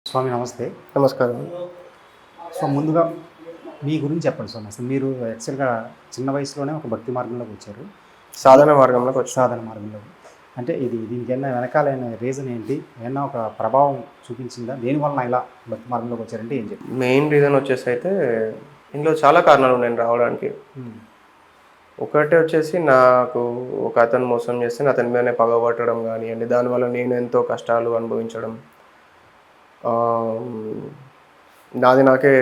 స్వామి నమస్తే. నమస్కారం. సో ముందుగా మీ గురించి చెప్పండి స్వామి. అసలు మీరు యాక్చువల్‌గా చిన్న వయసులోనే ఒక భక్తి మార్గంలోకి వచ్చారు. సాధన మార్గంలోకొచ్చాను. సాధన మార్గంలోకి. అంటే దీనికేమన్నా వెనకాలైన రీజన్ ఏంటి? ఏమన్నా ఒక ప్రభావం చూపించిందా? దేనివలన ఇలా భక్తి మార్గంలోకి వచ్చారంటే ఏం చెప్తారు? మెయిన్ రీజన్ వచ్చేసైతే ఇందులో చాలా కారణాలున్నాయి నేను రావడానికి. హ్మ్. ఒకటి వచ్చేసి నాకు ఒక అతను మోసం చేస్తే అతని మీదనే పగబట్టడం గానియండి, దానివల్ల నేను ఎంతో కష్టాలు అనుభవించడం. ఆహ్, నాది నాకే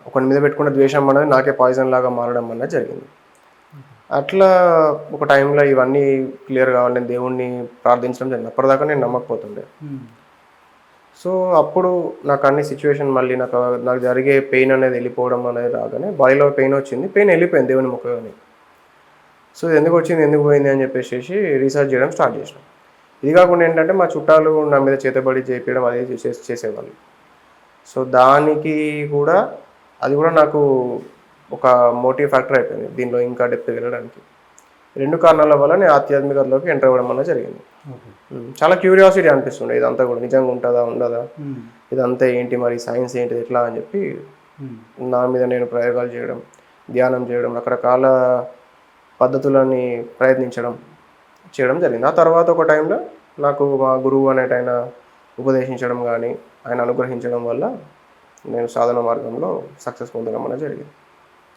ఒకని మీద పెట్టుకున్న ద్వేషం అనేది నాకే పాయిజన్ లాగా మారడం అనేది జరిగింది. అట్లా ఒక టైంలో ఇవన్నీ క్లియర్ కావాలి, నేను దేవుడిని ప్రార్థించడం జరిగింది. అప్పటిదాకా నేను నమ్మకపోతుండే. హ్మ్. సో, అప్పుడు నాకు అన్ని సిచ్యువేషన్ మళ్ళీ నాకు జరిగే పెయిన్ అనేది వెళ్ళిపోవడం అనేది రాగానే బాడీలో పెయిన్ వచ్చింది. పెయిన్ వెళ్ళిపోయింది దేవుని మొక్కగానే. సో, ఇది ఎందుకు వచ్చింది, ఎందుకు పోయింది అని చెప్పేసేసి రీసెర్చ్ చేయడం స్టార్ట్ చేసినాం. ఇది కాకుండా ఏంటంటే మా చుట్టాలు నా మీద చేతబడి చేపియడం అది చేసేవాళ్ళు. సో, దానికి కూడా అది కూడా నాకు ఒక మోటివ్ ఫ్యాక్టర్ అయిపోయింది దీనిలో ఇంకా డెప్త్‌గా వెళ్ళడానికి. 2 కారణాల వల్ల నేను ఆధ్యాత్మికతలోకి ఎంటర్ అవ్వడం అనేది జరిగింది. ఓకే. చాలా క్యూరియాసిటీ అనిపిస్తుండే ఇదంతా కూడా నిజంగా ఉంటుందా, ఉండదా? హ్మ్. ఇదంతా ఏంటి, మరి సైన్స్ ఏంటిది, ఎట్లా అని చెప్పి హ్మ్. నా మీద నేను ప్రయోగాలు చేయడం, ధ్యానం చేయడం, రకరకాల పద్ధతులని చేయడం జరిగింది. ఆ తర్వాత ఒక టైంలో నాకు మా గురువు అనేటాయన ఉపదేశించడం కానీ, ఆయన అనుగ్రహించడం వల్ల నేను సాధన మార్గంలో సక్సెస్ పొందడం అనేది జరిగింది.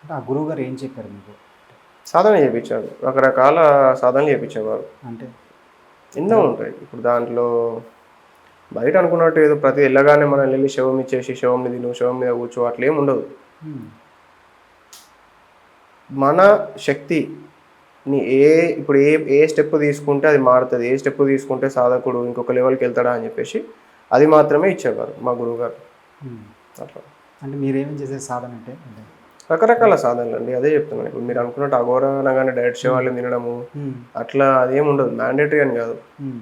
అంటే ఆ గురువుగారు ఏం చెప్పారు మీకు? సాధన చేయించారు, రకరకాల సాధనలు చేయించేవారు. అంటే ఎన్నో ఉంటాయి. ఇప్పుడు దాంట్లో బయట అనుకున్నట్టు ఏదో ప్రతి వెళ్ళగానే మనం వెళ్ళి శవం ఇచ్చేసి శవంని తిను, శవం మీద కూర్చో అట్లేం ఉండదు. హ్మ్. మన శక్తిని ఇప్పుడు ఏ స్టెప్ తీసుకుంటే అది మారుతుంది, ఏ స్టెప్ తీసుకుంటే సాధకుడు ఇంకొక లెవెల్కి వెళ్తాడా అని చెప్పేసి అది మాత్రమే ఇచ్చేవారు మా గురువుగారు. హ్మ్. అట్లా అంటే మీరేమేం చేసే సాధన అంటే? రకరకాల సాధనలు అండి, అదే చెప్తున్నాను. ఇప్పుడు మీరు అనుకున్నట్టు అఘోర అనగానే డైరెక్ట్ శవాలను తినడము హ్మ్. అట్లా అదేం ఉండదు, మ్యాండేటరీ అని కాదు. హ్మ్.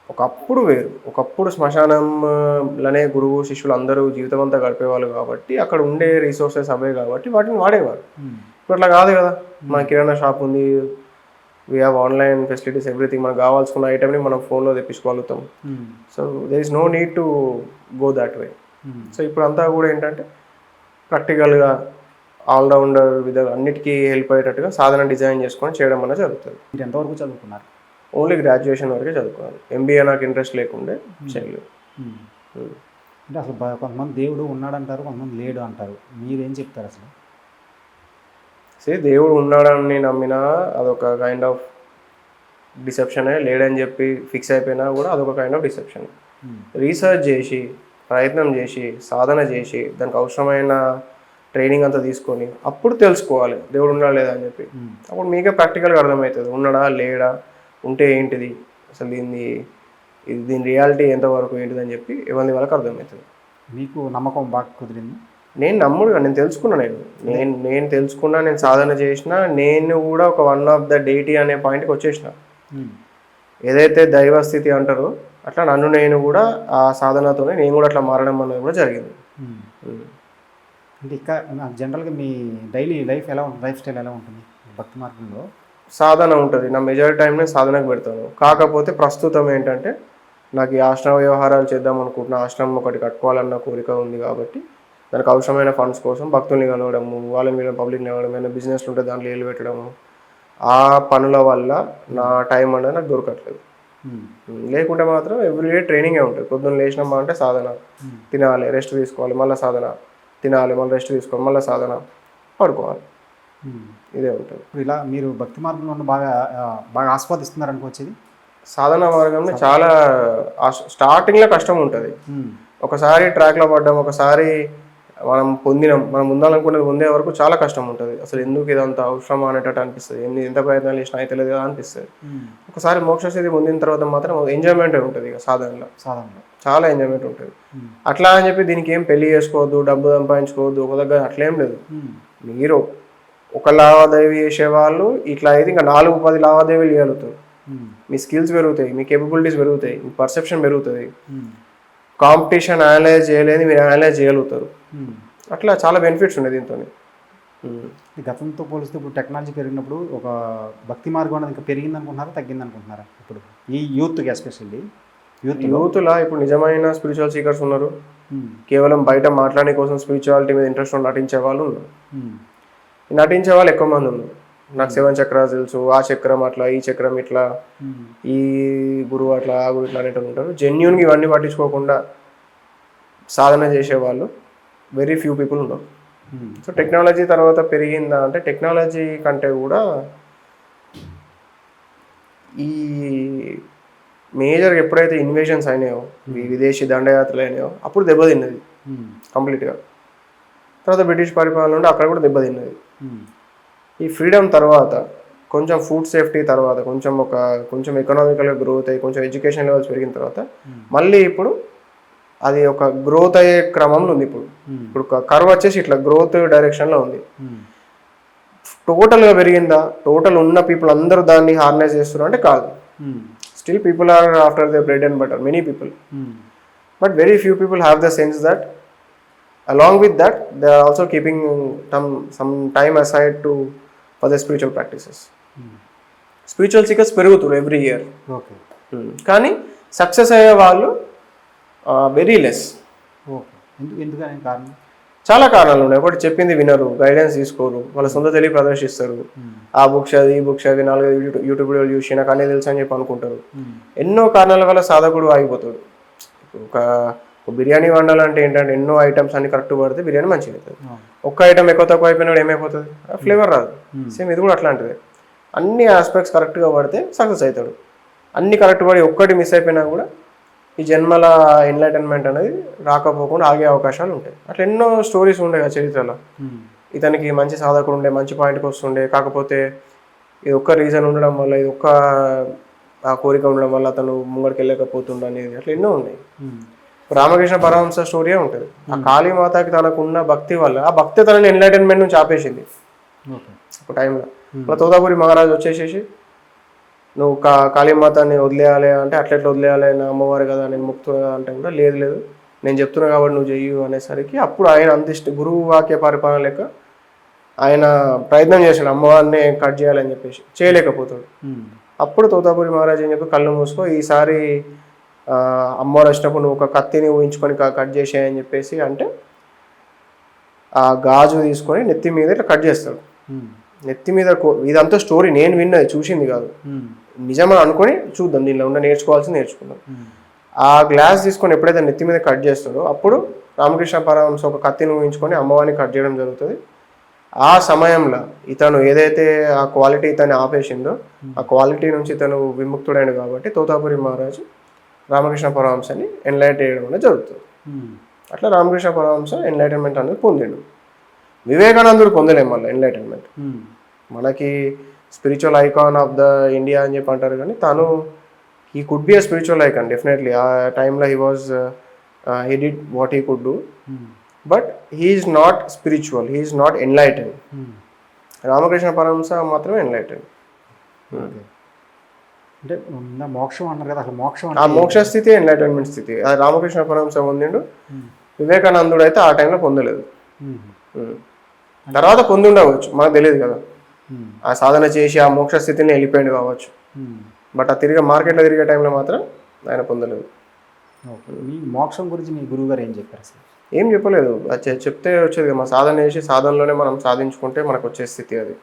ఒకప్పుడు వేరు, ఒకప్పుడు శ్మశానంలోనే గురువు శిష్యులు అందరూ జీవితం అంతా గడిపేవాళ్ళు కాబట్టి అక్కడ ఉండే రిసోర్సెస్ అవే కాబట్టి వాటిని వాడేవారు. హ్మ్. ఇప్పుడు అట్లా కాదు కదా. మన కిరాణా షాప్ ఉంది, we have online facilities, everything. మనకు కావాల్సిన ఐటమ్ని మనం ఫోన్లో తెప్పించుకోగలుగుతాం. Hmm. So there is no need to go that way. Hmm. So ఇప్పుడు అంతా కూడా ఏంటంటే ప్రాక్టికల్గా ఆల్రౌండర్ విధంగా అన్నిటికీ హెల్ప్ అయ్యేటట్టుగా సాధన డిజైన్ చేసుకొని చేయడం అనేది జరుగుతుంది. మీరు ఎంతవరకు చదువుకున్నారు? ఓన్లీ గ్రాడ్యుయేషన్ వరకే చదువుకోవాలి. ఎంబీఏ నాకు ఇంట్రెస్ట్ లేకుండే చేయలేదు. హ్మ్. అంటే అసలు కొంతమంది దేవుడు ఉన్నాడంటారు, కొంతమంది లేడు అంటారు. మీరేం చెప్తారు అసలు? దేవుడు ఉన్నాడని నమ్మినా అదొక కైండ్ ఆఫ్ డిసెప్షనే, లేడని చెప్పి ఫిక్స్ అయిపోయినా కూడా అదొక కైండ్ ఆఫ్ డిసెప్షన్. రీసెర్చ్ చేసి, ప్రయత్నం చేసి, సాధన చేసి, దానికి అవసరమైన ట్రైనింగ్ అంతా తీసుకొని అప్పుడు తెలుసుకోవాలి దేవుడు ఉన్నాడా లేదా అని చెప్పి. అప్పుడు మీకే ప్రాక్టికల్గా అర్థమవుతుంది ఉన్నాడా లేడా, ఉంటే ఏంటిది, అసలు దీని రియాలిటీ ఎంతవరకు ఏంటిదని చెప్పి ఎవరి వరకు అర్థమవుతుంది. మీకు నమ్మకం బాగా కుదిరింది? నేను నేను తెలుసుకున్నా. నేను తెలుసుకున్నా, నేను సాధన చేసిన, నేను కూడా ఒక వన్ ఆఫ్ ద డేటీ అనే పాయింట్కి వచ్చేసిన. ఏదైతే దైవ స్థితి అంటారో అట్లా నన్ను నేను కూడా ఆ సాధనతోనే నేను కూడా అట్లా మారడం అనేది కూడా జరిగింది. అంటే ఇంకా జనరల్గా మీ డైలీ లైఫ్ ఎలా ఉంటుంది, లైఫ్ స్టైల్ ఎలా ఉంటుంది భక్తి మార్గంలో? సాధన ఉంటుంది, నా మెజారిటీ టైం నేను సాధనకు పెడతాను. కాకపోతే ప్రస్తుతం ఏంటంటే నాకు ఈ ఆశ్రమ వ్యవహారాలు చేద్దాం అనుకుంటున్నా, ఆశ్రమం ఒకటి కట్టుకోవాలన్న కోరిక ఉంది కాబట్టి దానికి అవసరమైన ఫండ్స్ కోసం భక్తుల్ని కలవడము, వాళ్ళ మీద పబ్లిక్ని ఇవ్వడం, ఏమైనా బిజినెస్లు ఉంటే దాంట్లో ఏళ్ళు పెట్టడము, ఆ పనుల వల్ల నా టైం అనేది నాకు దొరకట్లేదు. లేకుంటే మాత్రం ఎవ్రీడే ట్రైనింగే ఉంటుంది. పొద్దున్న లేచినామా అంటే సాధన, తినాలి, రెస్ట్ తీసుకోవాలి, మళ్ళీ సాధన, తినాలి, మళ్ళీ రెస్ట్ తీసుకోవాలి, మళ్ళీ సాధన, పడుకోవాలి, ఇదే ఉంటుంది. ఇప్పుడు ఇలా మీరు భక్తి మార్గంలో బాగా బాగా ఆస్వాదిస్తున్నారు అనుకోవచ్చు. సాధన మార్గంలో చాలా స్టార్టింగ్లో కష్టం ఉంటుంది. ఒకసారి ట్రాక్లో పడ్డాం, ఒకసారి మనం ఉండాలనుకునేది పొందే వరకు చాలా కష్టం ఉంటుంది. అసలు ఎందుకు ఇదంతా అవసరమా అనేటట్టు అనిపిస్తుంది. ఎంత ప్రయత్నాలు చేసినా అయితే లేదు కదా అనిపిస్తుంది. ఒకసారి మోక్షస్థితి పొందిన తర్వాత మాత్రం ఎంజాయ్మెంట్ ఉంటుంది. ఇక సాధనలో చాలా ఎంజాయ్మెంట్ ఉంటుంది. అట్లా అని చెప్పి దీనికి ఏం పెళ్లి చేసుకోవద్దు, డబ్బు సంపాదించుకోవద్దు, ఒక దగ్గర అట్లేం లేదు. మీరు ఒక లావాదేవీ చేసేవాళ్ళు ఇట్లా అయితే ఇంకా 4-10 లావాదేవీలు చేయగలుగుతారు. మీ స్కిల్స్ పెరుగుతాయి, మీ కేపబిలిటీస్ పెరుగుతాయి, మీ పర్సెప్షన్ పెరుగుతుంది. కాంపిటీషన్ అనలైజ్ చేయలేదు, మీరు అనలైజ్ చేయగలుగుతారు. అట్లా చాలా బెనిఫిట్స్ ఉన్నాయి దీంతో. గతంతో పోలిస్తే ఇప్పుడు టెక్నాలజీ పెరిగినప్పుడు ఒక భక్తి మార్గం అనేది ఇంకా పెరిగింది అనుకుంటున్నారా, తగ్గింది అనుకుంటున్నారా? ఇప్పుడు ఈ యూత్కి ఎస్పెషల్లీ యూత్లా ఇప్పుడు నిజమైన స్పిరిచువల్ సీకర్స్ ఉన్నారు, కేవలం బయట మాట్లాడే కోసం స్పిరిచువాలిటీ మీద ఇంట్రెస్ట్ నటించే వాళ్ళు ఉన్నారు. నటించే వాళ్ళు ఎక్కువ మంది ఉన్నారు. నాకు 7 చక్రాలు తెలుసు, ఆ చక్రం అట్లా, ఈ చక్రం ఇట్లా, ఈ గురువు అట్లా, ఆ గురువు ఇట్లా అనేటువంటి ఉంటారు. జెన్యున్గా ఇవన్నీ పట్టించుకోకుండా సాధన చేసే వాళ్ళు వెరీ ఫ్యూ పీపుల్ ఉన్నారు. సో టెక్నాలజీ తర్వాత పెరిగిందా అంటే టెక్నాలజీ కంటే కూడా ఈ మేజర్గా ఎప్పుడైతే ఇన్వేషన్స్ అయినాయో, ఈ విదేశీ దండయాత్రలు అయినాయో అప్పుడు దెబ్బతిన్నది కంప్లీట్గా. తర్వాత బ్రిటిష్ పరిపాలన ఉండి అక్కడ కూడా దెబ్బతిన్నది. ఈ ఫ్రీడమ్ తర్వాత కొంచెం ఫుడ్ సేఫ్టీ తర్వాత కొంచెం ఎకనామికల్గా గ్రోత్ అయ్యి కొంచెం ఎడ్యుకేషన్ లెవెల్స్ పెరిగిన తర్వాత మళ్ళీ ఇప్పుడు అది ఒక గ్రోత్ అయ్యే క్రమంలో ఉంది. ఇప్పుడు కర్వ్ వచ్చేసి ఇట్లా గ్రోత్ డైరెక్షన్లో ఉంది. టోటల్గా పెరిగిందా, టోటల్ ఉన్న పీపుల్ అందరూ దాన్ని హార్నెస్ చేస్తున్నారు అంటే కాదు. Still people are after the bread and butter, many people, but very few people have the sense that along with that they are also keeping some time aside for the spiritual practices. Spiritual seekers పెరుగుతారు every year. కానీ success అయ్యే వాళ్ళు very less. ఎందుకని కారణం? చాలా కారణాలు ఉన్నాయి. ఒకటి చెప్పింది వినరు, గైడెన్స్ తీసుకోరు, వాళ్ళ సొంత తెలివి ప్రదర్శిస్తారు. ఆ బుక్స్ అది, ఈ బుక్స్ అది, 4 యూట్యూబ్ వీడియోలు చూసి నాకు అన్నీ తెలుసు అని చెప్పి అనుకుంటారు. ఎన్నో కారణాల వల్ల సాధకుడు ఆగిపోతాడు. ఒక బిర్యానీ వండాలంటే ఏంటంటే ఎన్నో ఐటమ్స్ అన్ని కరెక్ట్ పడితే బిర్యానీ మంచిగా అవుతుంది. ఒక్క ఐటమ్ ఎక్కువ తక్కువ అయిపోయినాడు ఏమైపోతుంది, ఫ్లేవర్ రాదు. సేమ్ ఇది కూడా అట్లాంటిదే. అన్ని ఆస్పెక్ట్స్ కరెక్ట్గా పడితే సక్సెస్ అవుతాడు. అన్ని కరెక్ట్ పడి ఒక్కటి మిస్ అయిపోయినా కూడా ఈ జన్మల ఎన్లైటన్మెంట్ అనేది రాకపోకుండా ఆగే అవకాశాలు ఉంటాయి. అట్లా ఎన్నో స్టోరీస్ ఉండే కదా చరిత్రలో. ఇతనికి మంచి సాధకుడు ఉండే, మంచి పాయింట్కి వస్తుండే, కాకపోతే ఇది ఒక్క రీజన్ ఉండడం వల్ల, ఇది ఒక్క ఆ కోరిక ఉండడం వల్ల అతను ముంగడికి వెళ్ళకపోతుండ అనేది అట్లా ఎన్నో ఉన్నాయి. రామకృష్ణ పరమహంస స్టోరీయే ఉంటుంది. ఆ కాళీమాతకి తనకున్న భక్తి వల్ల ఆ భక్తి తనని ఎన్లైటన్మెంట్ నుంచి ఆపేసింది ఒక టైంలో. అలా తోతాపురి మహారాజు వచ్చేసేసి నువ్వు కాళీమాతని వదిలేయాలి అంటే అట్లెట్లా వదిలేయాలి, నా అమ్మవారు కదా, నేను ముక్తున్నా కదా అంటే కూడా లేదు నేను చెప్తున్నా కాబట్టి నువ్వు చెయ్యు అనేసరికి అప్పుడు ఆయన అందిష్ట గురువు వాక్య పరిపాలన లెక్క ఆయన ప్రయత్నం చేశాడు అమ్మవారిని కట్ చేయాలని చెప్పేసి, చేయలేకపోతాడు. అప్పుడు తోతాపురి మహారాజు అని చెప్పి కళ్ళు మూసుకో, ఈసారి అమ్మవారు వచ్చినప్పుడు నువ్వు ఒక కత్తిని ఊహించుకొని కట్ చేసేయని చెప్పేసి అంటే ఆ గాజు తీసుకొని నెత్తి మీద ఇట్లా కట్ చేస్తాడు. నెత్తి మీద ఇదంతా స్టోరీ నేను విన్నది, చూసింది కాదు, నిజమని అనుకొని చూద్దాం, దీనిలో ఉన్న నేర్చుకోవాల్సింది నేర్చుకుందాం. ఆ గ్లాస్ తీసుకొని ఎప్పుడైతే నెత్తి మీద కట్ చేస్తాడో అప్పుడు రామకృష్ణ పరమహంస ఒక కత్తిని ఊహించుకొని అమ్మవారిని కట్ చేయడం జరుగుతుంది. ఆ సమయంలో ఇతను ఏదైతే ఆ క్వాలిటీ ఇతను ఆపేసిందో ఆ క్వాలిటీ నుంచి ఇతను విముక్తుడైన కాబట్టి తోతాపురి మహారాజు రామకృష్ణ పరమహంసని ఎన్లైట్ చేయడం అనేది జరుగుతుంది. అట్లా రామకృష్ణ పరమహంస ఎన్లైటన్మెంట్ అనేది పొందాడు. వివేకానందుడు పొందలేము మళ్ళీ ఎన్లైటన్మెంట్. మనకి spiritual icon of the India అని చెప్పి అంటారు, కానీ తను he could be a spiritual icon definitely. ఆ టైంలో he did what he could do, but he is not spiritual, he is not enlighten. Ramakrishna Paramahansa మాత్రమే ఎన్లైటెన్. అంటే మోక్షం అన్నారు కదా, అసలు మోక్షం ఆ మోక్ష స్థితి ఎన్లైటన్మెంట్ స్థితి అది రామకృష్ణ పరమహంస పొందిండు. వివేకానందుడు అయితే ఆ టైంలో పొందలేదు. తర్వాత పొంది ఉండవచ్చు, మనకు తెలియదు కదా. ఆ సాధన చేసి ఆ మోక్ష స్థితిని వెళ్ళిపోయింది కావచ్చు, బట్ ఆ మార్కెట్లో తిరిగే టైంలో మాత్రం ఆయన పొందలేదు. మీ మోక్షం గురించి మీ గురువు గారు ఏం చెప్పారు అసలు? ఏం చెప్పలేదు, చెప్తే వచ్చేది మా సాధన చేసి సాధనలోనే మనం సాధించుకుంటే మనకు వచ్చే స్థితి అది.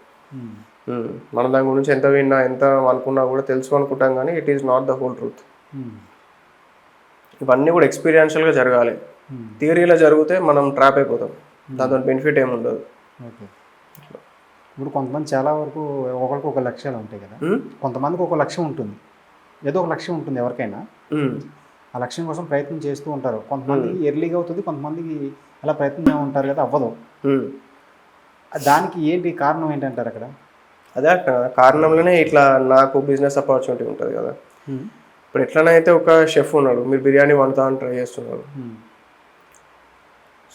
మనం దాని గురించి ఎంత విన్నా ఎంత అనుకున్నా కూడా తెలుసు అనుకుంటాం, కానీ it is not the whole truth. ఇవన్నీ కూడా ఎక్స్పీరియన్షియల్గా జరగాలి. థియరీలో జరిగితే మనం ట్రాప్ అయిపోతాం, దాంతో బెనిఫిట్ ఏమి ఉండదు. ఇప్పుడు కొంతమంది చాలా వరకు ఒకరికి ఒక లక్ష్యాలు ఉంటాయి కదా, కొంతమందికి ఒక లక్ష్యం ఉంటుంది, ఏదో ఒక లక్ష్యం ఉంటుంది ఎవరికైనా. ఆ లక్ష్యం కోసం ప్రయత్నం చేస్తూ ఉంటారు. కొంతమందికి ఎర్లీగా అవుతుంది, కొంతమందికి అలా ప్రయత్నం ఉంటారు కదా, అవ్వదు. దానికి ఏంటి కారణం ఏంటంటారు అక్కడ? అదే కారణంలోనే ఇట్లా నాకు బిజినెస్ ఆపర్చునిటీ ఉంటుంది కదా. ఇప్పుడు ఎట్లనైతే ఒక షెఫ్ ఉన్నాడు, మీరు బిర్యానీ వండుతా అని ట్రై చేస్తున్నారు,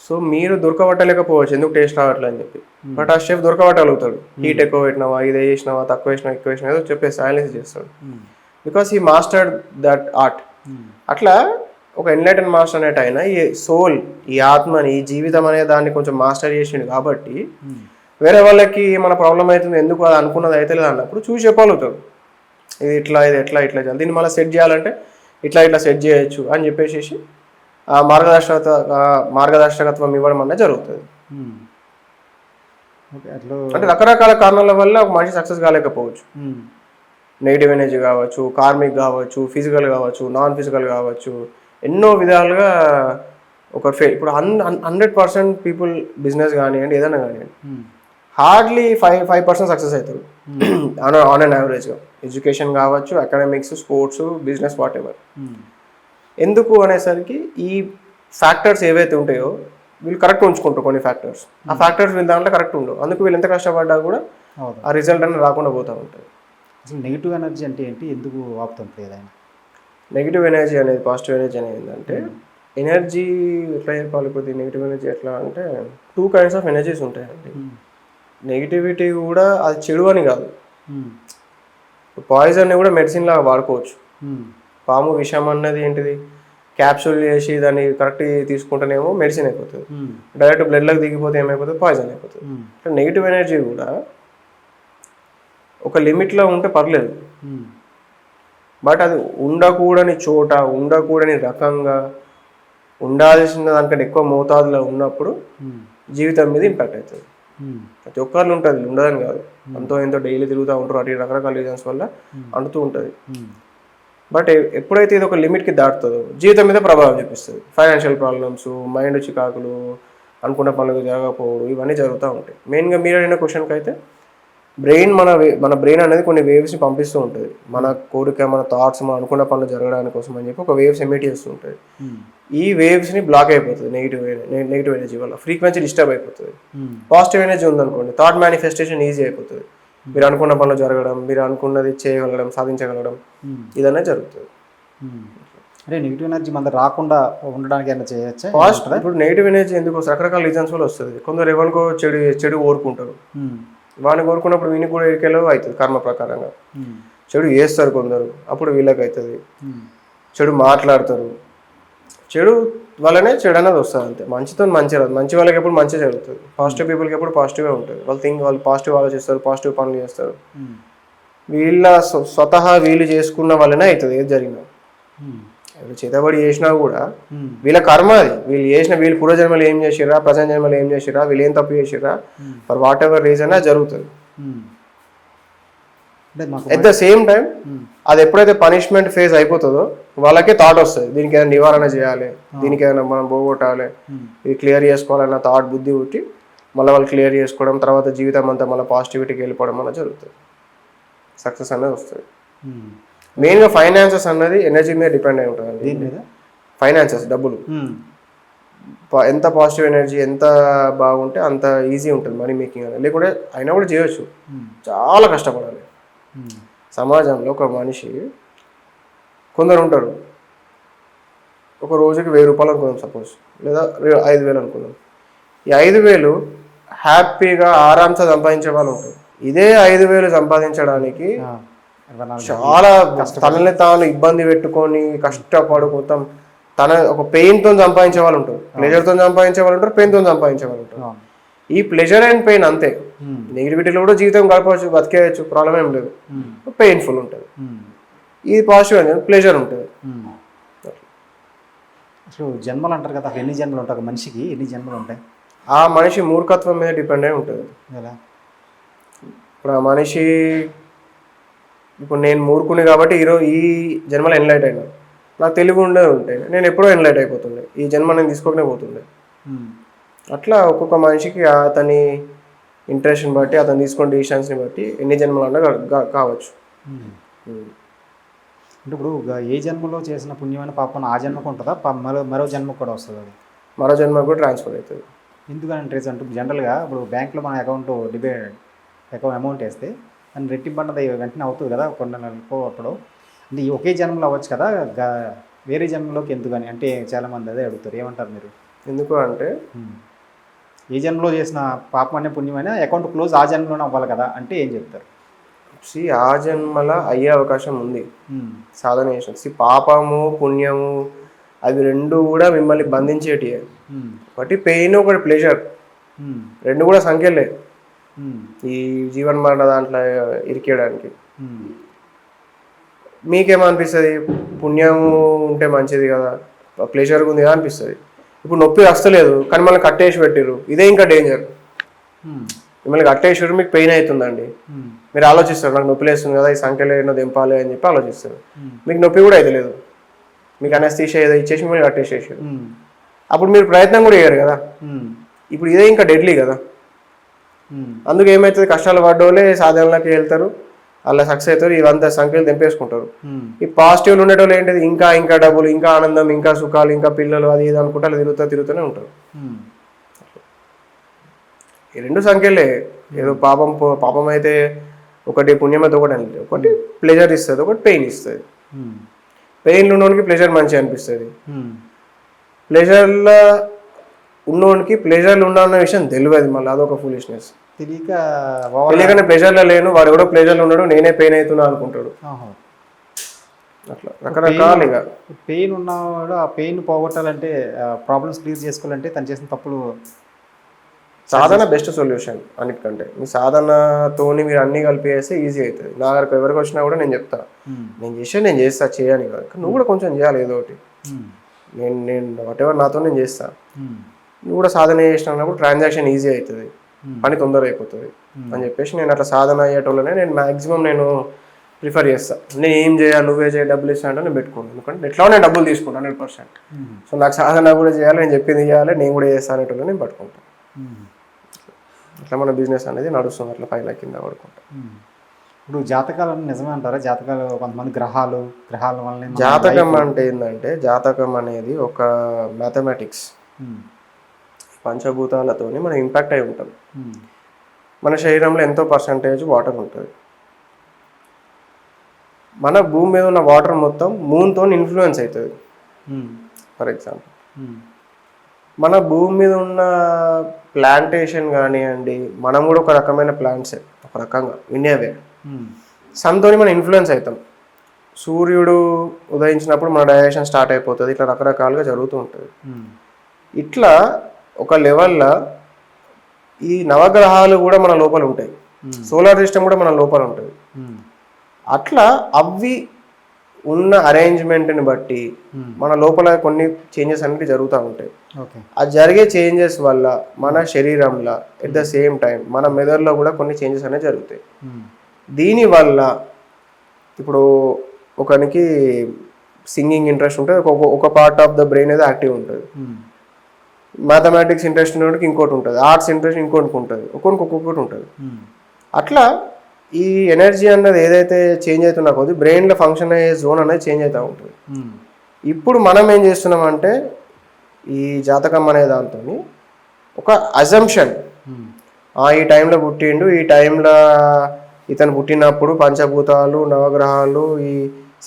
సో మీరు దొరకబట్టలేకపోవచ్చు ఎందుకు టేస్ట్ రావట్లే అని చెప్పి, బట్ ఆ షెఫ్ దొరకబట్టగలుగుతాడు. హీట్ ఎక్కువ పెట్టినావా, ఇదే చేసినావా, తక్కువ వేసినావా, ఎక్కువ వేసినా ఏదో చెప్పేసి అనలైజ్ చేస్తాడు, because he mastered that art. అట్లా ఒక ఎన్లైటెన్ మాస్టర్ అనేట ఆయన ఈ సోల్, ఈ ఆత్మని, ఈ జీవితం అనే దాన్ని కొంచెం మాస్టర్ చేసిండు కాబట్టి వేరే వాళ్ళకి మన ప్రాబ్లం అవుతుంది ఎందుకు అది అనుకున్నది అయితే లేదు అన్నప్పుడు చూసి చెప్పగలుగుతాడు, ఇది ఇట్లా ఇది ఎట్లా ఇట్లా చేయాలి, దీన్ని మళ్ళీ సెట్ చేయాలంటే ఇట్లా ఇట్లా సెట్ చేయొచ్చు అని చెప్పేసి ఆ మార్గదర్శకత్వం ఇవ్వడం అనేది జరుగుతుంది. ఓకే, అట్లా అంటే రకరకాల కారణాల వల్ల ఒక మనిషి సక్సెస్ కాలేకపోవచ్చు. నెగిటివ్ ఎనర్జీ కావచ్చు, కార్మిక్ కావచ్చు, ఫిజికల్ కావచ్చు, నాన్ ఫిజికల్ కావచ్చు, ఎన్నో విధాలుగా ఒక ఇప్పుడు 100% పీపుల్ బిజినెస్ కానివ్వండి ఏదైనా కానివ్వండి హార్డ్లీ 5% సక్సెస్ అవుతారు ఆన్ అండ్ యావరేజ్గా. ఎడ్యుకేషన్ కావచ్చు, academics, sports, business, what ever. ఎందుకు అనేసరికి ఈ ఫ్యాక్టర్స్ ఏవైతే ఉంటాయో వీళ్ళు కరెక్ట్ ఉంచుకుంటారు కొన్ని ఫ్యాక్టర్స్. ఆ ఫ్యాక్టర్స్ వీళ్ళ దాంట్లో కరెక్ట్ ఉండవు. అందుకు వీళ్ళు ఎంత కష్టపడ్డా కూడా ఆ రిజల్ట్ అనేది రాకుండా పోతూ ఉంటుంది. అసలు నెగిటివ్ ఎనర్జీ అంటే ఏంటి, ఎందుకు ఆపుతుంటుంది ఏదైనా? నెగిటివ్ ఎనర్జీ అనేది పాజిటివ్ ఎనర్జీ అనేది ఏంటంటే ఎనర్జీ ఎట్లా చెప్పాలి, కొద్దిగా నెగిటివ్ ఎనర్జీ ఎట్లా అంటే 2 kinds ఆఫ్ ఎనర్జీస్ ఉంటాయండి. నెగిటివిటీ కూడా అది చెడు అని కాదు. పాయిజన్ని కూడా మెడిసిన్ లాగా వాడుకోవచ్చు. పాము విషం అన్నది ఏంటిది, క్యాప్సూల్ చేసి దాన్ని కరెక్ట్ తీసుకుంటేనేమో మెడిసిన్ అయిపోతుంది. డైరెక్ట్ బ్లడ్లోకి దిగిపోతే ఏమైపోతుంది, పాయిజన్ అయిపోతుంది. నెగిటివ్ ఎనర్జీ కూడా ఒక లిమిట్లో ఉంటే పర్లేదు, బట్ అది ఉండకూడని చోట, ఉండకూడని రకంగా, ఉండాల్సిన దానికంటే ఎక్కువ మోతాదులో ఉన్నప్పుడు జీవితం మీద ఇంపాక్ట్ అవుతుంది. ప్రతి ఒక్కరిలో ఉంటుంది, ఉండదని కాదు. అంతో ఎంతో డైలీ తిరుగుతూ ఉంటారు, అటు రకరకాల రీజన్స్ వల్ల అంటుతూ ఉంటుంది. బట్ ఎప్పుడైతే ఇది ఒక లిమిట్కి దాటుతుందో జీవితం మీద ప్రభావం చూపిస్తుంది. ఫైనాన్షియల్ ప్రాబ్లమ్స్, మైండ్ చికాకులు, అనుకున్న పనులు జరగకపోవడం, ఇవన్నీ జరుగుతూ ఉంటాయి. మెయిన్గా మీరు అడిగిన క్వశ్చన్కి అయితే బ్రెయిన్ మన బ్రెయిన్ అనేది కొన్ని వేవ్స్ని పంపిస్తూ ఉంటుంది. మన కోరిక, మన థాట్స్, మనం అనుకున్న పనులు జరగడానికి కోసం అని చెప్పి ఒక వేవ్స్ ఎమిట్ చేస్తూ ఉంటుంది. ఈ వేవ్స్ని బ్లాక్ అయిపోతుంది నెగిటివ్ ఎనర్జీ వల్ల, ఫ్రీక్వెన్సీ డిస్టర్బ్ అయిపోతుంది. పాజిటివ్ ఎనర్జీ ఉందనుకోండి, థాట్ మేనిఫెస్టేషన్ ఈజీ అయిపోతుంది. మీరు అనుకున్న పనులు జరగడం, మీరు అనుకున్నది చేయగలగడం, సాధించగలగడం, ఇదనే జరుగుతుంది. అంటే నెగిటివ్ ఎనర్జీ మన రాకుండా ఉండడానికి ఏమైనా చేయొచ్చా? పాజిటివ్ ఇప్పుడు నెగిటివ్ ఎనర్జీ ఎందుకు రకరకాల రీజన్స్ వల్ల వస్తుంది. కొందరు ఎవరికో చెడు కోరుకుంటారు, వాడిని కోరుకున్నప్పుడు వీనికి కూడా ఎరికెలో అవుతుంది కర్మ ప్రకారంగా. చెడు చేస్తారు కొందరు, అప్పుడు వీళ్ళకి అవుతుంది. చెడు మాట్లాడతారు, చెడు వల్లనే చెడు అనేది వస్తుంది. అంతే, మంచితో మంచి రాదు. మంచి వాళ్ళకి ఎప్పుడు మంచి జరుగుతుంది, పాజిటివ్ పీపుల్కి ఎప్పుడు పాజిటివ్గా ఉంటుంది. వాళ్ళు పాజిటివ్ ఆలోచిస్తారు, పాజిటివ్ పనులు చేస్తారు. వీళ్ళ స్వతహా వీళ్ళు చేసుకున్న వల్లనే అవుతుంది ఏది జరిగినా. వీళ్ళు చేతబడి చేసినా కూడా వీళ్ళ కర్మ అది. వీళ్ళు పూర్వజన్మలు ఏం చేసిరా, ప్రజెంట్ జన్మలు ఏం చేసిరా, వీళ్ళు ఏం తప్పు చేసిరా, ఫర్ వాట్ ఎవర్ రీజన్ జరుగుతుంది. ఎట్ ద సేమ్ టైం అది ఎప్పుడైతే పనిష్మెంట్ ఫేజ్ అయిపోతుందో వాళ్ళకే థాట్ వస్తుంది, దీనికి ఏదైనా నివారణ చేయాలి, దీనికి ఏదైనా మనం పోగొట్టాలి, ఇది క్లియర్ చేసుకోవాలన్న థాట్ బుద్ధి పుట్టి మళ్ళీ వాళ్ళు క్లియర్ చేసుకోవడం, తర్వాత జీవితం అంతా మళ్ళీ పాజిటివిటీకి వెళ్ళిపోవడం అలా జరుగుతుంది. సక్సెస్ అనేది వస్తుంది. మెయిన్గా ఫైనాన్సెస్ అన్నది ఎనర్జీ మీద డిపెండ్ అయి ఉంటుంది. ఫైనాన్సెస్, డబ్బులు ఎంత పాజిటివ్ ఎనర్జీ ఎంత బాగుంటే అంత ఈజీ ఉంటుంది మనీ మేకింగ్ అనేది. లేకుంటే అయినా కూడా చేయొచ్చు, చాలా కష్టపడాలి. సమాజంలో ఒక మనిషి కొందరు ఉంటారు, ఒక రోజుకి 1000 రూపాయలు అనుకుందాం సపోజ్, లేదా 5000 అనుకుందాం. ఈ 5000 హ్యాపీగా ఆరాంసే సంపాదించే వాళ్ళు ఉంటారు. ఇదే 5000 సంపాదించడానికి చాలా తనని తాను ఇబ్బంది పెట్టుకొని కష్టపడు మొత్తం తన ఒక పెయిన్తో సంపాదించే వాళ్ళు ఉంటారు, ప్లెజర్తో సంపాదించే వాళ్ళు ఉంటారు, పెయిన్తో సంపాదించే వాళ్ళు ఉంటారు. ఈ ప్లెజర్ అండ్ పెయిన్ అంతే. నెగిటివిటీలో కూడా జీవితం గడపవచ్చు, బతికేయచ్చు, ప్రాబ్లం ఏం లేదు. పెయిన్ఫుల్ ఉంటుంది. ఇది పాజిటివ్ అనేది ప్లెజర్ ఉంటుంది. అసలు జన్మలు అంటారు కదా, ఎన్ని జన్మలు ఉంటాయి మనిషికి, ఎన్ని జన్మలు ఉంటాయి? ఆ మనిషి మూర్ఖత్వం మీద డిపెండ్ అయి ఉంటుంది. ఎలా? ఇప్పుడు ఆ మనిషి, ఇప్పుడు నేను మూర్ఖుని కాబట్టి ఈ జన్మలో ఎన్లైట్ అయినా, నాకు తెలివి ఉంటే నేను ఎప్పుడో ఎన్లైట్ అయిపోతుండే, ఈ జన్మ నేను తీసుకోకనే పోతుండే. అట్లా ఒక్కొక్క మనిషికి అతని ఇంట్రెస్ట్ని బట్టి, అతను తీసుకునే డిసిషన్స్ని బట్టి ఎన్ని జన్మలు అన్నా కావచ్చు. అంటే ఇప్పుడు ఏ జన్మలో చేసిన పుణ్యమైన పాపం ఆ జన్మకు ఉంటుందా, మరో జన్మకు కూడా వస్తుంది? అది మరో జన్మకు కూడా ట్రాన్స్ఫర్ అవుతుంది. ఎందుకంటే జనరల్గా ఇప్పుడు బ్యాంక్లో మన అకౌంట్ అమౌంట్ వేస్తే దాన్ని రెట్టింపు అన్నది వెంటనే అవుతుంది కదా కొన్ని నెలలకు అప్పుడు. అంటే ఒకే జన్మలో అవ్వచ్చు కదా, వేరే జన్మలోకి ఎందుకని అంటే చాలామంది అదే అడుగుతారు. ఏమంటారు మీరు? ఎందుకు అంటే ఏ జన్మలో చేసిన పాపం అనే పుణ్యమైన అకౌంట్ క్లోజ్ ఆ జన్మలోనే అవ్వాలి కదా అంటే ఏం చెప్తారు? ఆ జన్మల అయ్యే అవకాశం ఉంది సాధన చేసిన. పాపము పుణ్యము అవి రెండు కూడా మిమ్మల్ని బంధించేటివి. ఒకటి పెయిన్, ఒకటి ప్లెజర్, రెండు కూడా సంఖ్యలే ఈ జీవన్ మరణ దాంట్లో ఇరికేయడానికి. మీకేమనిపిస్తుంది, పుణ్యం ఉంటే మంచిది కదా, ప్లెజర్గా ఉంది కదా అనిపిస్తుంది. ఇప్పుడు నొప్పి వస్తలేదు కానీ మళ్ళీ కట్టేసి పెట్టిర్రు, ఇదే ఇంకా డేంజర్. మిమ్మల్ని కట్టేసారు, మీకు పెయిన్ అవుతుందండి, మీరు ఆలోచిస్తారు నాకు నొప్పి లేస్తుంది కదా, ఈ సంఖ్యలో ఎన్నో దింపాలి అని చెప్పి ఆలోచిస్తారు. మీకు నొప్పి కూడా అయితే లేదు, మీకు అనస్థీషియా ఏదో ఇచ్చేసి మిమ్మల్ని కట్టేసేసారు. అప్పుడు మీరు ప్రయత్నం కూడా చేయరు కదా. ఇప్పుడు ఇదే ఇంకా డెడ్లీ కదా. అందుకు ఏమవుతుంది, కష్టాలు పడ్డోళ్ళే సాధనలోకి వెళ్తారు, అలా సక్సెస్ అవుతారు, ఇవంతా సంఖ్యలు తెంపేసుకుంటారు. ఈ పాజిటివ్లు ఉండేటోళ్ళు ఏంటిది, ఇంకా ఇంకా డబ్బులు, ఇంకా ఆనందం, ఇంకా సుఖాలు, ఇంకా పిల్లలు, అది ఇది అనుకుంటే అలా తిరుగుతూనే ఉంటారు. ఈ రెండు సంఖ్యలే, ఏదో పాపం అయితే ఒకటి, పుణ్యం అయితే ఒకటి ప్లెజర్ ఇస్తుంది, ఒకటి పెయిన్ ఇస్తుంది. పెయిన్ ఉన్నోనికి ప్లెజర్ మంచిగా అనిపిస్తుంది, ప్లెజర్లో ఉన్నోనికి ప్లెజర్లు ఉండాలన్న విషయం తెలియదు, మళ్ళీ అదొక ఫూలిష్నెస్. తెలియకనే ప్లెజర్లో లేను, వాడు ఎవడో ప్లెజర్లో ఉన్నాడు, నేనే పెయిన్ అవుతున్నా అనుకుంటాడు. అట్లా రకరకాలుగా పెయిన్ ఉన్నవాడు ఆ పెయిన్ పోగొట్టాలంటే, ప్రాబ్లమ్స్ క్లియర్ చేసుకోవాలంటే తను చేసిన తప్పులు, సాధన బెస్ట్ సొల్యూషన్ అన్నిటికంటే. మీ సాధనతోని మీరు అన్ని కలిపి వేస్తే ఈజీ అవుతుంది. నా దగ్గరకు ఎవరికి వచ్చినా కూడా నేను చెప్తా, నేను చేస్తా చేయని కాదు, నువ్వు కూడా కొంచెం చేయాలి ఏదో ఒకటి. నేను వాటెవర్ నాతో నేను చేస్తా, నువ్వు కూడా సాధన చేసినప్పుడు ట్రాన్సాక్షన్ ఈజీ అవుతుంది, పని తొందరగా అయిపోతుంది అని చెప్పేసి నేను అట్లా సాధన అయ్యేటోళ్ళనే నేను మ్యాక్సిమం నేను ప్రిఫర్ చేస్తాను. నేను ఏం చేయాలి, నువ్వే చేయాలి, డబ్బులు ఇస్తా అంటే నేను పెట్టుకోను, ఎందుకంటే ఎట్లా నేను డబ్బులు తీసుకుంటాను 100%. సో నాకు సాధన కూడా చేయాలి, నేను చెప్పింది చేయాలి, నేను కూడా చేస్తాను అనేటోళ్ళని నేను పట్టుకుంటాను. అట్లా మన బిజినెస్ అనేది నడుస్తుంది, అట్లా పైన కింద పడుకుంటాం. ఇప్పుడు జాతకాలను నిజమే అంటారా? జాతకాలు కొంతమంది గ్రహాల వల్ల. జాతకం అంటే ఏంటంటే, జాతకం అనేది ఒక మ్యాథమెటిక్స్, పంచభూతాలతోని మనం ఇంపాక్ట్ అయి ఉంటాం. మన శరీరంలో ఎంతో పర్సంటేజ్ వాటర్ ఉంటుంది. మన భూమి మీద ఉన్న వాటర్ మొత్తం మూన్తో ఇన్ఫ్లుయెన్స్ అవుతుంది. ఫర్ ఎగ్జాంపుల్ మన భూమి మీద ఉన్న ప్లాంటేషన్ కానివ్వండి, మనం కూడా ఒక రకమైన ప్లాంట్సే, ఒక రకంగా వినేవే. సన్తోని మనం ఇన్ఫ్లుయెన్స్ అవుతాం. సూర్యుడు ఉదయించినప్పుడు మన డైజెషన్ స్టార్ట్ అయిపోతుంది, ఇట్లా రకరకాలుగా జరుగుతూ ఉంటుంది. ఇట్లా ఒక లెవెల్లో ఈ నవగ్రహాలు కూడా మన లోపల ఉంటాయి, సోలార్ సిస్టమ్ కూడా మన లోపల ఉంటుంది. అట్లా అవి ఉన్న అరేంజ్మెంట్ని బట్టి మన లోపల కొన్ని చేంజెస్ అనేవి జరుగుతూ ఉంటాయి. ఆ జరిగే చేంజెస్ వల్ల మన శరీరంలో ఎట్ ద సేమ్ టైం మన మెదడులో కూడా కొన్ని చేంజెస్ అనేవి జరుగుతాయి. దీనివల్ల ఇప్పుడు ఒకనికి సింగింగ్ ఇంట్రెస్ట్ ఉంటుంది, ఒక పార్ట్ ఆఫ్ ద బ్రెయిన్ అయితే యాక్టివ్ ఉంటుంది. మ్యాథమెటిక్స్ ఇంట్రెస్ట్ ఉన్నోడికి ఇంకోటి ఉంటుంది, ఆర్ట్స్ ఇంట్రెస్ట్ ఇంకోటికి ఉంటుంది, ఒక్కొక్కటి ఉంటుంది. అట్లా ఈ ఎనర్జీ అన్నది ఏదైతే చేంజ్ అవుతున్నా కొద్ది బ్రెయిన్లో ఫంక్షన్ అయ్యే జోన్ అనేది చేంజ్ అవుతూ ఉంటుంది. ఇప్పుడు మనం ఏం చేస్తున్నామంటే, ఈ జాతకం అనే దాంతో ఒక అజంప్షన్, ఈ టైంలో పుట్టిండు, ఈ టైంలో ఇతను పుట్టినప్పుడు పంచభూతాలు, నవగ్రహాలు, ఈ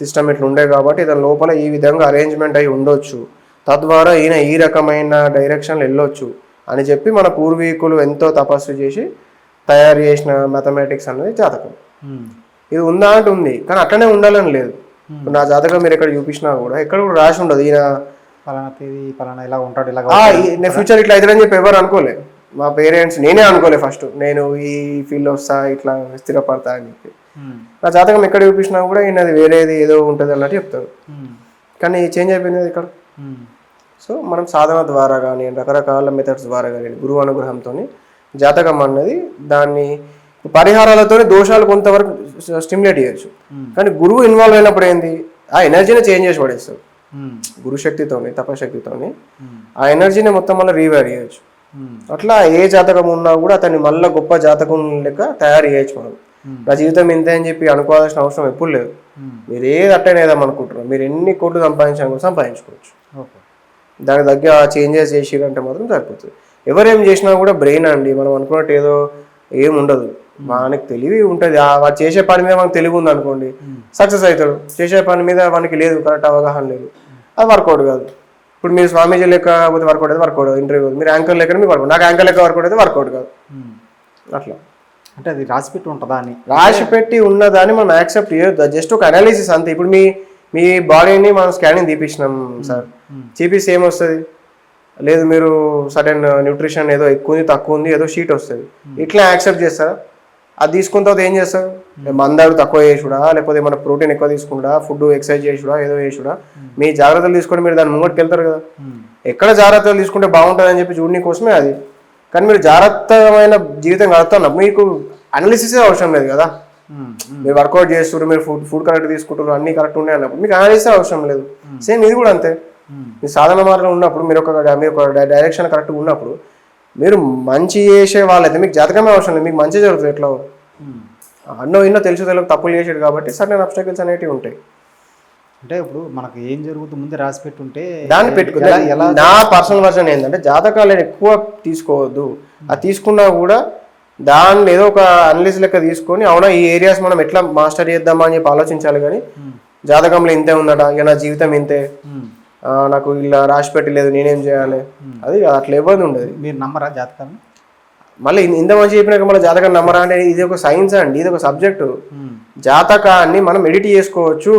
సిస్టమ్ ఇట్లా ఉండే కాబట్టి ఇతని లోపల ఈ విధంగా అరేంజ్మెంట్ అయి ఉండొచ్చు, తద్వారా ఈయన ఈ రకమైన డైరెక్షన్లు వెళ్ళొచ్చు అని చెప్పి మన పూర్వీకులు ఎంతో తపస్సు చేసి తయారు చేసిన మ్యాథమెటిక్స్ అనేది జాతకం. ఇది ఉందా అంటే ఉంది, కానీ అట్లనే ఉండాలని లేదు. నా జాతకం మీరు ఎక్కడ చూపించినా కూడా ఎక్కడ కూడా రాసి ఉండదు ఈయన పలానా తేదీ పలానా ఇలా ఉంటాడు, ఇలా నేను ఫ్యూచర్ ఇట్లా అవుతుందని చెప్పి ఎవరు అనుకోలే. మా పేరెంట్స్, నేనే అనుకోలే ఫస్ట్, నేను ఈ ఫీల్డ్ వస్తా ఇట్లా స్థిరపడతా అని చెప్పి. నా జాతకం ఎక్కడ చూపించినా కూడా ఈయనది వేరేది ఏదో ఉంటుంది అన్నట్టు చెప్తారు, కానీ చేంజ్ అయిపోయింది ఇక్కడ. సో మనం సాధన ద్వారా కానీ రకరకాల మెథడ్స్ ద్వారా కానీ గురువు అనుగ్రహంతో జాతకం అన్నది దాన్ని పరిహారాలతో దోషాలు కొంతవరకు స్టిమ్యులేట్ చేయొచ్చు. కానీ గురువు ఇన్వాల్వ్ అయినప్పుడు ఏంది, ఆ ఎనర్జీని చేంజ్ చేసి పడేస్తారు. గురుశక్తితోని తపశక్తితోని ఆ ఎనర్జీని మొత్తం మళ్ళీ రీవైర్ చేయొచ్చు. అట్లా ఏ జాతకం ఉన్నా కూడా అతన్ని మళ్ళీ గొప్ప జాతకం లెక్క తయారు చేయొచ్చు. మనం నా జీవితం ఇంతే అని చెప్పి అనుకోవాల్సిన అవసరం ఎప్పుడు లేదు. మీరు ఏది అట్టనే ఏదాం అనుకుంటున్నారు, మీరు ఎన్ని కోట్లు సంపాదించాలని సంపాదించుకోవచ్చు. దానికి తగ్గ చేంజెస్ చేసిరంటే మాత్రం సరిపోతుంది. ఎవరేం చేసినా కూడా బ్రెయిన్ అండి, మనం అనుకున్నట్టు ఏదో ఏం ఉండదు, మనకి తెలివి ఉంటుంది. వాడు చేసే పని మీద మనకు తెలివి ఉంది అనుకోండి, సక్సెస్ అవుతాడు. చేసే పని మీద మనకి లేదు, కరెక్ట్ అవగాహన లేదు, అది వర్కౌట్ కాదు. ఇప్పుడు మీరు స్వామీజీ లేకపోతే వర్కౌట్ అయితే వర్కౌట్ కాదు, ఇంటర్వ్యూ మీరు యాంకర్ లెక్క మీకు వర్కౌట్, నాకు యాంకర్ లెక్క వర్కౌట్ అయితే వర్కౌట్ కాదు. అట్లా అంటే అది రాసిపెట్టి ఉంటుందా అని, రాసిపెట్టి ఉన్నదాన్ని మనం యాక్సెప్ట్ చేయొద్దు, జస్ట్ ఒక అనాలిసిస్ అంతే. ఇప్పుడు మీ బాడీని మనం స్కానింగ్ తీపించినాం సార్, చూపిస్తే ఏమొస్తుంది, లేదు మీరు సడన్ న్యూట్రిషన్ ఏదో ఎక్కువ ఉంది తక్కువ ఉంది ఏదో షీట్ వస్తుంది, ఇట్లా యాక్సెప్ట్ చేస్తారా? అది తీసుకున్న తర్వాత ఏం చేస్తారు, మందాడు తక్కువ చేసుడా, లేకపోతే మన ప్రోటీన్ ఎక్కువ తీసుకుంటా, ఫుడ్ ఎక్సర్సైజ్ చేసుడా, ఏదో చేసుడా, మీ జాగ్రత్తలు తీసుకొని మీరు దాని ముంగటికి వెళ్తారు కదా. ఎక్కడ జాగ్రత్తలు తీసుకుంటే బాగుంటుంది అని చెప్పి చూడని కోసమే అది. కానీ మీరు జాగ్రత్తమైన జీవితం గడుపుతున్నారు, మీకు అనాలిసిస్ అవసరం లేదు కదా. మీరు వర్కౌట్ చేస్తారు, మీరు ఫుడ్ కరెక్ట్ తీసుకుంటారు, అన్ని కరెక్ట్ ఉన్నాయి అన్నప్పుడు మీకు అనాలిసిస్ అవసరం లేదు. సేమ్ ఇది కూడా అంతే. మీ సాధన మార్గం ఉన్నప్పుడు మీరు ఒక డైరెక్షన్ కరెక్ట్గా ఉన్నప్పుడు మీరు మంచి చేసే వాళ్ళైతే మీకు జాతకమే అవసరం లేదు, మీకు మంచి జరుగుతుంది. ఎట్లా అన్నో ఎన్నో తెలుసు తప్పులు చేసాడు కాబట్టి సర్టెన్ అబ్స్టాకిల్స్ అనేవి ఉంటాయి. అంటే ఇప్పుడు మనకు ఏం జరుగుతుంది ముందే రాసి పెట్టుంటే దాన్ని పెట్టుకో. నా పర్సనల్ వర్షన్ ఏంటంటే జాతకాలు ఎక్కువ తీసుకోవద్దు. అది తీసుకున్నా కూడా దాన్ని ఏదో ఒక అనలిసిస్ లెక్క తీసుకొని అవునా ఈ ఏరియాస్ మనం ఎట్లా మాస్టర్ చేద్దామా అని చెప్పి ఆలోచించాలి. కానీ జాతకంలో ఇంతే ఉందట, ఇక నా జీవితం ఇంతే, నాకు ఇలా రాసి పెట్టలేదు నేనేం చేయాలి, అది అట్లా ఇవ్వదు ఉండదు. మీరు నమ్మరా జాతకాన్ని? మళ్ళీ ఇంత మంచి చెప్పినాక మళ్ళీ జాతకాన్ని నమ్మరా అంటే ఇది ఒక సైన్స్ అండి, ఇది ఒక సబ్జెక్టు. జాతకాన్ని మనం ఎడిట్ చేసుకోవచ్చు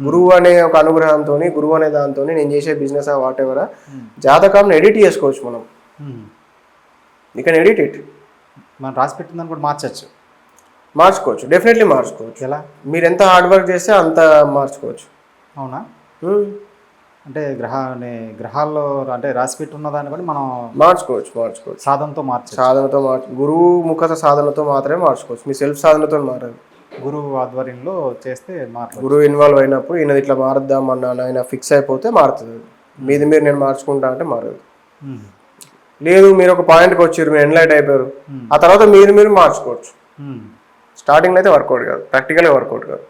గురువు అనే ఒక అనుగ్రహంతో, గురువు అనే దాంతో నేను చేసే బిజినెస్ వాట్ ఎవర్ జాతకాన్ని ఎడిట్ చేసుకోవచ్చు మనం. You can edit it. మనం రాసి పెట్టిందని కూడా మార్చుకోవచ్చు, డెఫినెట్లీ మార్చుకోవచ్చు. ఎలా? మీరు ఎంత హార్డ్ వర్క్ చేస్తే అంత మార్చుకోవచ్చు. అవునా? అంటే గ్రహాల్లో అంటే రాసి పెట్టి ఉన్న దాన్ని కూడా మనం మార్చుకోవచ్చు. సాధనతో గురువు ముఖత సాధనతో మాత్రమే మార్చుకోవచ్చు. మీ సెల్ఫ్ సాధనతో మారదు. గురువు ఆధ్వర్యంలో చేస్తే గురువు ఇన్వాల్వ్ అయినప్పుడు ఈయన ఇట్లా మారుద్దాం అన్న ఆయన ఫిక్స్ అయిపోతే మారుతుంది. మీది మీరు నేను మార్చుకుంటా అంటే మారదు. లేదు మీరు ఒక పాయింట్కి వచ్చారు, మీరు ఎన్లైట్ అయిపోయారు, ఆ తర్వాత మీరు మార్చుకోవచ్చు. స్టార్టింగ్లో అయితే వర్కౌట్ కాదు, ప్రాక్టికల్గా వర్కౌట్ కాదు.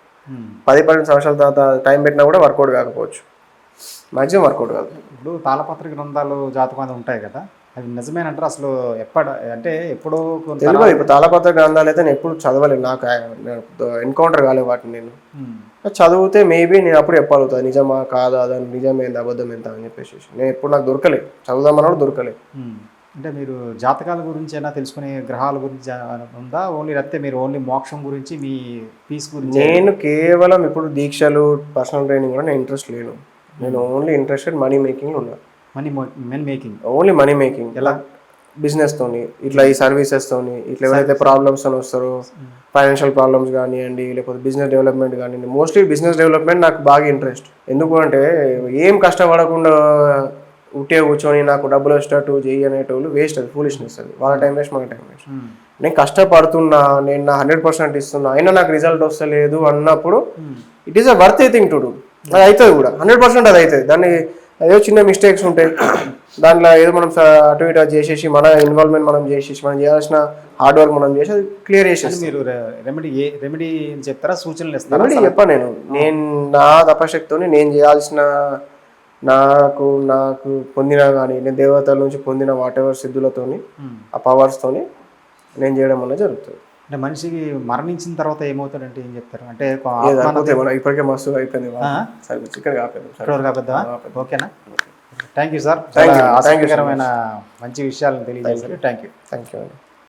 10-12 సంవత్సరాల తర్వాత టైం పెట్టినా కూడా వర్కౌట్ కాకపోవచ్చు, మ్యాక్సిమం వర్కౌట్ కాదు. ఇప్పుడు తాళపత్ర గ్రంథాలు జాతకాలు ఉంటాయి కదా, అవి నిజమేనంటారు అసలు? ఎప్పుడో తెలియదు. ఇప్పుడు తాళపత్ర గ్రంథాలు అయితే నేను ఎప్పుడు చదవలేదు, నాకు ఎన్కౌంటర్ కాలేదు వాటిని. నేను చదివితే మేబీ నేను అప్పుడు చెప్పగలుగుతాను నిజమా కాదా, దాని నిజమేంది అబద్ధం ఎంత అని చెప్పేసి. నేను ఎప్పుడు నాకు దొరకలేదు, చదువుదామన్నా దొరకలేదు. అంటే మీరు జాతకాల గురించి అయినా తెలుసుకునే గ్రహాల గురించి ఉందా? మీరు ఓన్లీ మోక్షం గురించి, మీ పీస్ గురించి? నేను కేవలం ఇప్పుడు దీక్షలు పర్సనల్ ట్రైనింగ్ కూడా నేను ఇంట్రెస్ట్ లేను. నేను ఓన్లీ ఇంట్రెస్టెడ్ మనీ మేకింగ్ ఉన్నా. Only money making. ఎలా? బిజినెస్ తోని, ఇట్లా ఈ సర్వీసెస్ తోని, ఇట్లా ఎవరైతే ప్రాబ్లమ్స్ అని వస్తారో, ఫైనాన్షియల్ ప్రాబ్లమ్స్ కానివ్వండి, లేకపోతే బిజినెస్ డెవలప్మెంట్ కానివ్వండి. మోస్ట్లీ బిజినెస్ డెవలప్మెంట్ నాకు బాగా ఇంట్రెస్ట్. ఎందుకు అంటే ఏం కష్టపడకుండా ఉట్టే కూర్చొని నాకు డబ్బులు వచ్చేటట్టు చేయనేటోళ్ళు వేస్ట్, అది ఫూలిష్నెస్. అది వాళ్ళ టైం వేస్ట్, మన టైం వేస్ట్. నేను కష్టపడుతున్నా, నేను నా 100% ఇస్తున్నా, అయినా నాకు రిజల్ట్ వస్తలేదు అన్నప్పుడు it is a worth thing to do. అది అవుతుంది కూడా, 100% అది అవుతుంది. దాన్ని ఏదో చిన్న మిస్టేక్స్ ఉంటాయి దాంట్లో, ఏదో మనం అటు ఇటు చేసేసి మన ఇన్వాల్వ్మెంట్ మనం చేసేసి మనం చేయాల్సిన హార్డ్ వర్క్ మనం చేసి అది క్లియర్ చేసేసి. మీరు రెమెడీ చెప్తారా, సూచనలు ఇస్తారా? రెమెడీ చెప్పాను నేను నా తపశక్తితో నేను చేయాల్సిన, నాకు పొందిన కానీ నేను దేవతల నుంచి పొందిన వాట్ ఎవర్ సిద్ధులతోని, ఆ పవర్స్తోని నేను చేయడం వల్ల జరుగుతుంది. అంటే మనిషికి మరణించిన తర్వాత ఏమవుతాడంటే ఏం చెప్తారు? అంటే ఇప్పటికే మస్తు అయిపోయింది. ఓకేనా? థ్యాంక్ యూ సార్, ఆసక్తికరమైన మంచి విషయాలను తెలియజేశారు. Thank you.